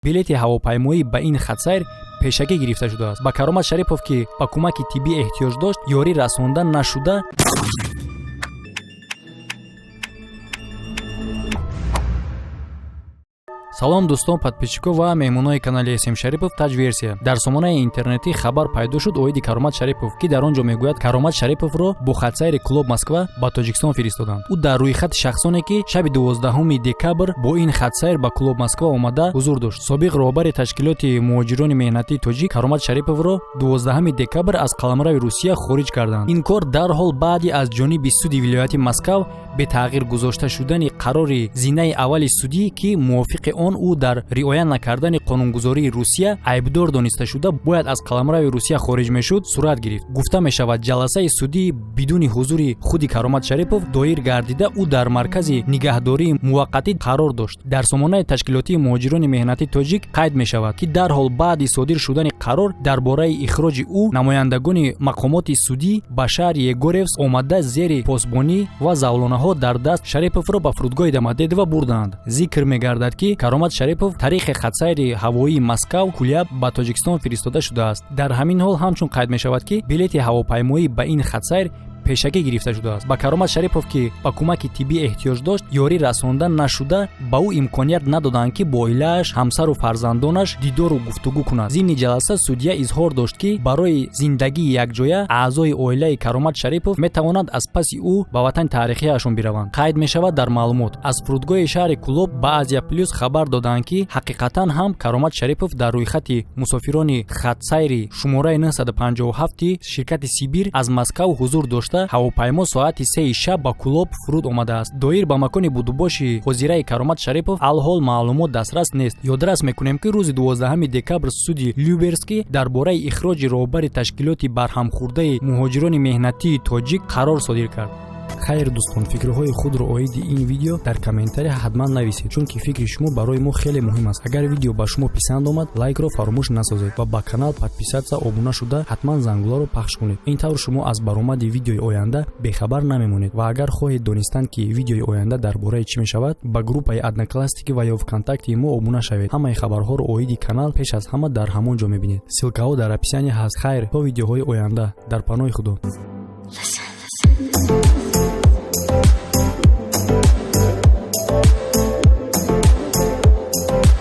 билети ҳавопаймоӣ ба ин хатсайр пешакӣ гирифта шудааст. Ба Каромат Шарипов, ки ба кӯмаки тиббӣ эҳтиёҷ дошт, ёрӣ расонда нашуда салом дӯстон, подписчиков ва меҳмонони канали СМ Шарипов таҷверсия. Дар сомонаи интернетӣ хабар пайдо шуд оиди Каромат Шарипов, ки дар он ҷо мегӯяд Каромат Шариповро бо хатсайри клуб Москва ба Тоҷикистон фиристоданд. ӯ дар рӯйхати шахсоне, ки шаби 12 декабр бо ин хатсайр ба клуб Москва омада ҳузур дошт. Собиқ роҳбари ташкилоти муҳоҷирони меҳнатии тоҷик Каромат Шариповро 12 декабр аз қаламрави Русия хориҷ карданд. ин кор дарҳол баъди аз ҷониби суди вилояти Москав бе тағйир гузошта шудани қарори зинаи аввали судӣ, ки мувофиқи он ӯ дар риоя накардани қонунгузории Русия айбдор дониста шуда бояд аз қаламрави Русия хориҷ мешуд, сурат гирифт. гуфта мешавад, ҷаласаи судӣ бидуни ҳузури худи Каромат Шарипов доир гардида, ӯ дар маркази нигаҳдории муваққатӣ қарор дошт. дар сомонаи ташкилотии муҳоҷирони меҳнатии тоҷик қайд мешавад, ки дарҳол баъди содир шудани қарор дар бораи ихроҷи ӯ, намояндагони мақомоти судӣ ба шаҳри Егоревск омада зери посбонӣ ва завлонаҳо дар даст Шариповро ба фурудгоҳи Домодедово бурданд. зикр мегардад, ки Каромат Шарипов тариқи хатсайри ҳавоии Москав Куляб ба Тоҷикистон фиристода шудааст. дар ҳамин ҳол ҳамчун қайд мешавад, ки билети ҳавопаймоӣ ба ин хатсайр пешакӣ гирифта шудааст. ба Каромат Шарипов, ки ба кӯмаки тиббӣ эҳтиёҷ дошт, ёрӣ расонда нашуда, ба ӯ имконият надоданд, ки бо оилааш, ҳамсару фарзандонаш дидору гуфтугӯ кунад. зимни ҷаласа судя изҳор дошт, ки барои зиндагии якҷоя аъзои оилаи Каромат Шарипов метавонанд аз паси ӯ ба ватани таърихиашон бираванд. қайд мешавад дар маълумот, аз фурудгоҳи шаҳри Кулоб ба Азия Плюс хабар доданд, ки ҳақиқатан ҳам Каромат Шарипов дар рӯйхати мусофирони хатсайри шумораи 957 ширкати Сибир аз Москав ҳузур дошт. ҳавопаймо соати 3 шаб ба Кулоб фуруд омадааст. доир ба макони будубоши ҳозираи Каромат Шарипов алҳол маълумот дастрас нест. ёдрас мекунем, ки рӯзи 12 декабр суди Люберский дар бораи ихроҷи роҳбари ташкилоти барҳамхӯрдаи муҳоҷирони меҳнатии тоҷик қарор содир кард. хайр дӯстон, фикрҳои худро оиди ин видео дар комментария ҳатман нависед, чунки фикри шумо барои мо хеле муҳим аст. агар видео ба шумо писанд омад, лайкро фаромӯш насозед ва ба канал подписатсия обуна шуда ҳатман зангуларо пахш кунед. ин тавр шумо аз баромади видеои оянда бехабар намемонед. ва агар хоҳед донистан, ки видеои оянда дар бораи чӣ мешавад, ба группаи Одноклассники ва ё ВКонтакти мо обуна шавед. ҳамаи хабарҳоро оиди канал пеш аз ҳама дар ҳамон ҷо мебинед. силкаҳо дар описание ҳаст. хайр, то видеоҳои оянда. дар паноҳи худо.